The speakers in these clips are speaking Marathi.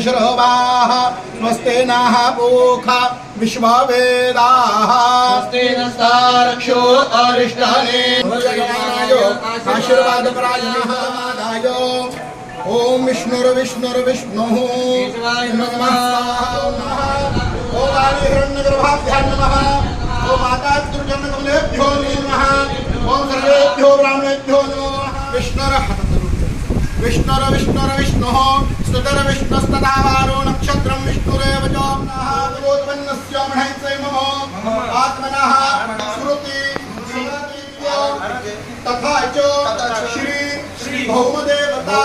शर्वाः स्वस्ते नः पूषा विश्ववेदाः स्वस्ते नस्तारक्षो अरिष्टाने आशीर्वादपरायणः ओम विष्णुर्विष्णुर्विष्णुः नमः ओम हिरण्यगर्भाभ्यां नमः ओम माता दुर्जनकमलेभ्यो नमः ओम सर्वेभ्यो ब्राह्मणेभ्यो नमः विष्णुर्विष्णुः स्तुतिर्विष्णुस्तथा वारो नक्षत्रं विष्णुरेव च भगवोत्पन्नस्य महेन्द्रय मम आत्मनः स्मृति तथा च श्री भौमदेवता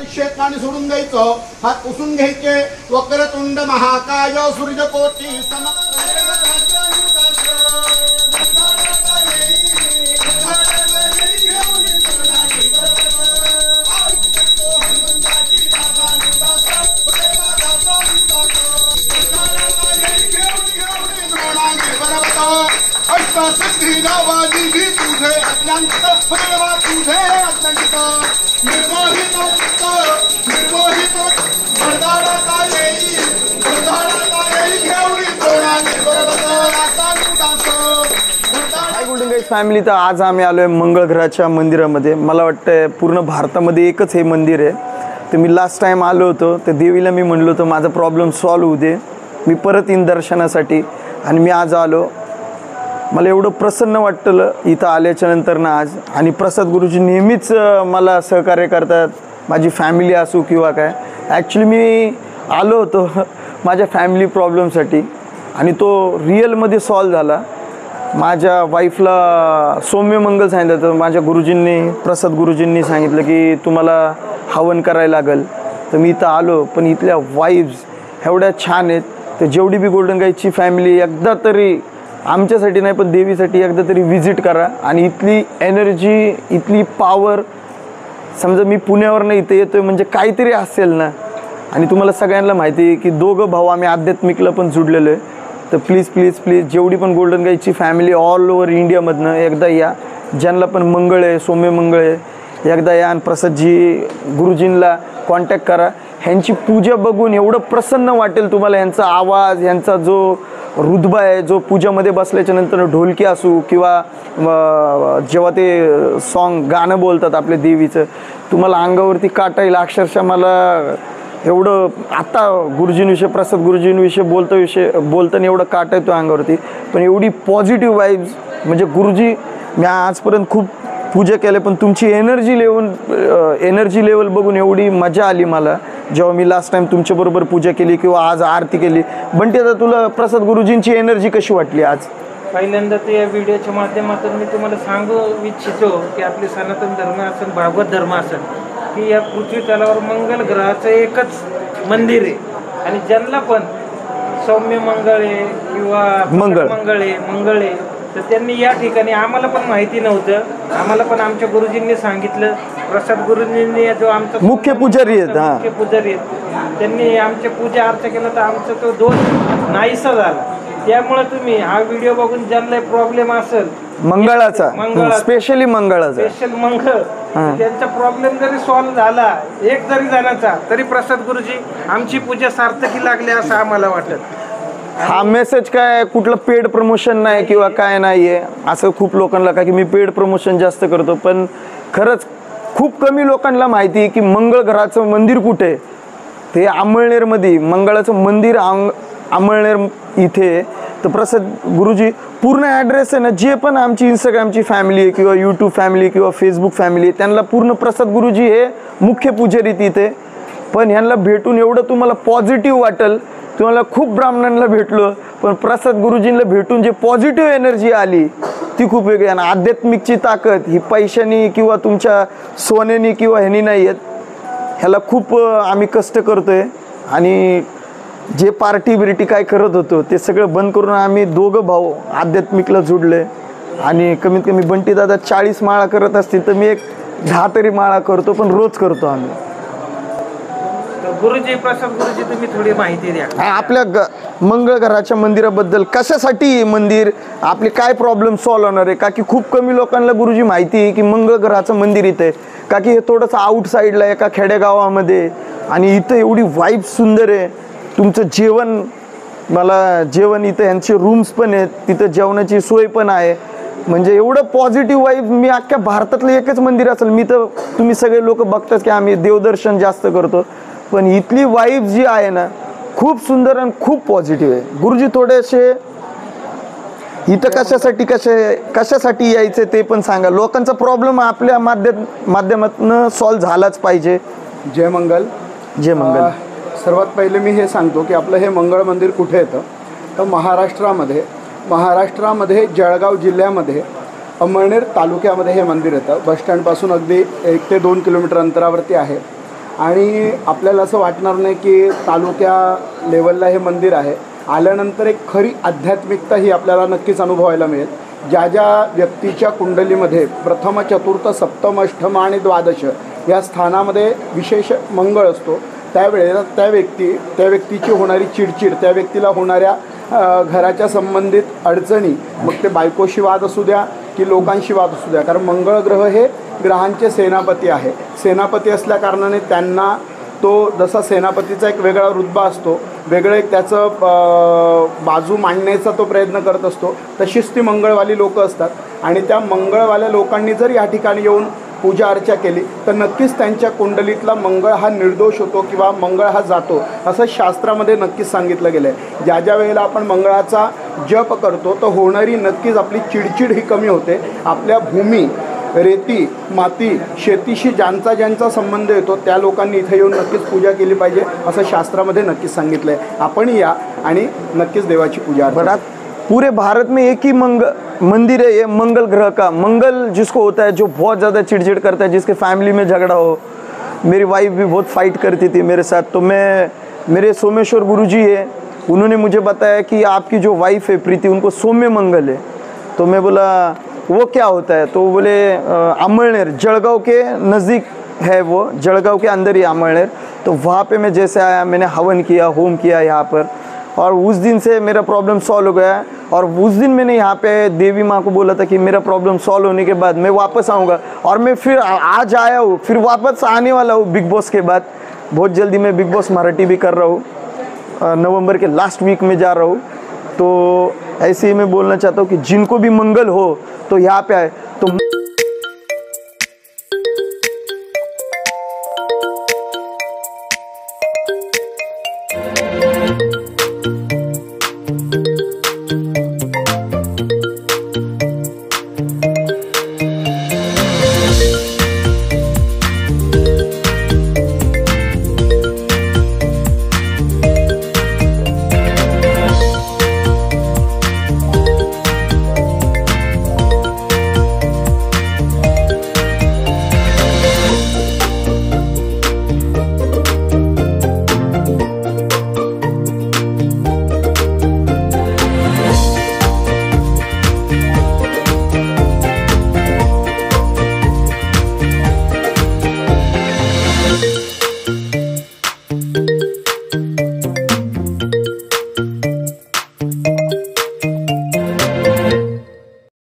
क्षेत्राने सोडून द्यायचं हात पुसून घ्यायचे वक्रतुंड महाकाय सूर्यकोटी अष्टसिद्धी नावानी ही तुझे अत्यंत प्रेम तुझे अत्यंत निर्मोहित वरदानाचा येई घेऊन तोडाने हाय गोल्डन गाईज फॅमिली, तर आज आम्ही आलोय मंगळग्रहाच्या मंदिरामध्ये. मला वाटतं पूर्ण भारतामध्ये एकच हे मंदिर आहे. तर मी लास्ट टाइम आलो होतो तर देवीला मी म्हणलो होतो माझा प्रॉब्लेम सॉल्व्ह होऊ दे, मी परत येईन दर्शनासाठी. आणि मी आज आलो. मला एवढं प्रसन्न वाटलं इथं आल्याच्या नंतर ना आज. आणि प्रसाद गुरुजी नेहमीच मला सहकार्य करतात, माझी फॅमिली असो किंवा काय. ॲक्च्युली मी आलो होतो माझ्या फॅमिली प्रॉब्लेमसाठी आणि तो रिअलमध्ये सॉल्व झाला. माझ्या वाईफला सौम्य मंगल सांगितलं तर माझ्या गुरुजींनी, प्रसाद गुरुजींनी सांगितलं की तुम्हाला हवन करायला लागेल. तर मी इथं आलो. पण इथल्या वाईब्स एवढ्या छान आहेत. तर जेवढी बी गोल्डन गाईजची फॅमिली एकदा तरी आमच्यासाठी नाही पण देवीसाठी एकदा तरी विजिट करा. आणि इथली एनर्जी, इथली पॉवर, समजा मी पुण्यावरनं इथे येतोय म्हणजे काहीतरी असेल ना. आणि तुम्हाला सगळ्यांना माहिती आहे की दोघं भाऊ आम्ही आध्यात्मिकला पण जुडलेलो आहे. तर प्लीज प्लीज प्लीज जेवढी पण गोल्डन गाईजची फॅमिली ऑल ओव्हर इंडियामधनं एकदा या. ज्यांना पण मंगळ आहे, सौम्य मंगळ आहे, एकदा या आणि प्रसादजी गुरुजींना कॉन्टॅक्ट करा. ह्यांची पूजा बघून एवढं प्रसन्न वाटेल तुम्हाला. ह्यांचा आवाज, ह्यांचा जो रुतबा आहे, जो पूजामध्ये बसल्याच्या नंतर ढोलकी असू किंवा जेव्हा ते सॉन्ग गाणं बोलतात आपल्या देवीचं, तुम्हाला अंगावरती काटा येईल. अक्षरशः मला एवढं आता गुरुजींविषयी, प्रसाद गुरुजींविषयी बोलताना एवढं काटा येतो अंगावरती. पण एवढी पॉझिटिव्ह वाईब्स, म्हणजे गुरुजी मी आजपर्यंत खूप पूजा केल्या पण तुमची एनर्जी लेवल बघून एवढी मजा आली मला जेव्हा मी लास्ट टाइम तुमच्याबरोबर पूजा केली किंवा आज आरती केली. बंटी, आता तुला प्रसाद गुरुजींची एनर्जी कशी वाटली आज? पहिल्यांदा तर या व्हिडिओच्या माध्यमातून मी तुम्हाला सांगू इच्छितो की आपले सनातन धर्म असेल, भागवत धर्म असेल, की या पृथ्वी तलावर मंगल ग्रहाचं एकच मंदिर आहे. आणि ज्यांना पण सौम्य मंगळ आहे किंवा मंगळ आहे तर त्यांनी या ठिकाणी, आम्हाला पण माहिती नव्हतं, आम्हाला पण आमच्या गुरुजींनी सांगितलं. प्रसाद गुरुजींनी जो आमचा मुख्य पुजारी आहेत, त्यांनी आमच्या पूजा अर्चा केला तर आमचा तो दोष नाहीसा झाला. त्यामुळे तुम्ही हा व्हिडिओ बघून ज्यांना प्रॉब्लेम असेल मंगळाचा, स्पेशल मंगळ, त्यांचा प्रॉब्लेम जरी सॉल्व्ह झाला एक जरी जणांचा, तरी प्रसाद गुरुजी आमची पूजा सार्थकी लागली असं आम्हाला वाटत. हा मेसेज काय कुठलं पेड प्रमोशन नाही किंवा काय नाही आहे असं खूप लोकांना का की मी पेड प्रमोशन जास्त करतो. पण खरंच खूप कमी लोकांना माहिती आहे की मंगळ ग्रहाचं मंदिर कुठे आहे. ते अंमळनेरमध्ये मंगळाचं मंदिर अंमळनेर इथे. तर प्रसाद गुरुजी पूर्ण ॲड्रेस आहे ना, जे पण आमची इंस्टाग्रामची फॅमिली आहे किंवा यूट्यूब फॅमिली किंवा फेसबुक फॅमिली आहे त्यांना पूर्ण प्रसाद गुरुजी हे मुख्य पुजारी तिथे. पण ह्यांना भेटून एवढं तुम्हाला पॉझिटिव्ह वाटेल. तुम्हाला खूप ब्राह्मणांना भेटलो पण प्रसाद गुरुजींना भेटून जे पॉझिटिव्ह एनर्जी आली ती खूप वेगळी. आणि आध्यात्मिकची ताकद ही पैशानी किंवा तुमच्या सोन्यानी किंवा ह्यानी नाही येत. ह्याला खूप आम्ही कष्ट करतोय आणि जे पार्टी काय करत होतो ते सगळं बंद करून आम्ही दोघं भाऊ आध्यात्मिकला जुडले. आणि कमीत कमी बंटी दादा 40 माळा करत असतील तर मी एक 10 तरी माळा करतो, पण रोज करतो आम्ही. गुरुजी, प्रसाद गुरुजी, तुम्ही थोडी माहिती द्या. आपल्या मंगळ घराच्या मंदिराबद्दल, कशासाठी मंदिर, आपले काय प्रॉब्लेम सॉल्व्ह होणार आहे? का की खूप कमी लोकांना गुरुजी माहिती आहे की मंगळ घराचं मंदिर इथे आहे. का की हे थोडंसं आउटसाईडला एका खेडेगावामध्ये, आणि इथं एवढी वाईब सुंदर आहे. तुमचं जेवण, मला जेवण इथं यांचे रूम्स पण आहेत, तिथं जेवणाची सोय पण आहे. म्हणजे एवढं पॉझिटिव्ह वाईब मी अख्ख्या भारतातलं एकच मंदिर असेल. मी तर, तुम्ही सगळे लोक बघताच की आम्ही देवदर्शन जास्त करतो, पण इथली वाईब जी आहे ना, खूप सुंदर आणि खूप पॉझिटिव्ह आहे. गुरुजी थोडेसे इथं कशासाठी यायचं ते पण सांगा. लोकांचा प्रॉब्लेम आपल्या माध्यमातून सॉल्व्ह झालाच पाहिजे. जय मंगल. जय मंगल. सर्वात पहिले मी हे सांगतो की आपलं हे मंगळ मंदिर कुठे येतं, तर महाराष्ट्रामध्ये जळगाव जिल्ह्यामध्ये अमळनेर तालुक्यामध्ये हे मंदिर येतं. बसस्टँडपासून अगदी 1 ते 2 किलोमीटर अंतरावरती आहे. आणि आपल्याला असं वाटणार नाही की तालुक्या लेवलला हे मंदिर आहे. आल्यानंतर एक खरी आध्यात्मिकता ही आपल्याला नक्कीच अनुभवायला मिळेल. ज्या ज्या व्यक्तीच्या कुंडलीमध्ये प्रथम, चतुर्थ, सप्तम, अष्टम आणि द्वादश या स्थानामध्ये विशेष मंगळ असतो, त्यावेळेला त्या व्यक्तीची होणारी चिडचिड, त्या व्यक्तीला होणाऱ्या घराच्या संबंधित अडचणी, मग ते बायकोशी वाद असू द्या की लोकांशी वाद असू द्या, कारण मंगळ ग्रह हे ग्रहांचे सेनापती आहे. सेनापती असल्याकारणाने त्यांना तो जसा सेनापतीचा एक वेगळा रुतबा असतो, वेगळं एक त्याचं बाजू मांडण्याचा तो प्रयत्न करत असतो, तशीच ती मंगळवाली लोकं असतात. आणि त्या मंगळवाल्या लोकांनी जर या ठिकाणी येऊन पूजा अर्चा केली तर नक्कीच त्यांच्या कुंडलीतला मंगळ हा निर्दोष होतो किंवा मंगळ हा जातो, असं शास्त्रामध्ये नक्कीच सांगितलं गेलं आहे. ज्या ज्या वेळेला आपण मंगळाचा जप करतो तर होणारी नक्कीच आपली चिडचिड ही कमी होते. आपल्या भूमी, रेती, माती, शेतीशी ज्यांचा संबंध येतो त्या लोकांनी इथे येऊन नक्कीच पूजा केली पाहिजे, असं शास्त्रामध्ये नक्कीच सांगितलं आहे. आपण या आणि नक्कीच देवाची पूजा अर्चा. पूरे भारत में एक ही मंदिर है, ये मंगल ग्रह का. मंगल जिसको होता है जो बहुत ज़्यादा चिड़चिड़ करता है, जिसके फैमिली में झगड़ा हो. मेरी वाइफ भी बहुत फाइट करती थी मेरे साथ, तो मेरे सोमेश्वर गुरुजी है, उन्होंने मुझे बताया कि आपकी जो वाइफ है प्रीति, उनको सौम्य मंगल है. तो मैं बोला वो क्या होता है? तो बोले अमळनेर, जळगाव के नज़दीक है वो, जळगाव के अंदर ही अमळनेर. तो वहाँ पे मैं जैसे आया, मैंने हवन किया, होम किया यहाँ पर, और उस दिन से मेरा प्रॉब्लम सॉल्व हो गया. और उस दिन मैंने यहाँ पे देवी माँ को बोला था कि मेरा प्रॉब्लम सॉल्व होने के बाद मैं वापस आऊँगा, और मैं फिर आज आया हूँ, फिर वापस आने वाला हूँ बिग बॉस के बाद. बहुत जल्दी मैं बिग बॉस मराठी भी कर रहा हूँ, नवंबर के लास्ट वीक में जा रहा हूँ. तो ऐसे ही मैं बोलना चाहता हूँ कि जिनको भी मंगल हो तो यहाँ पे आए. तो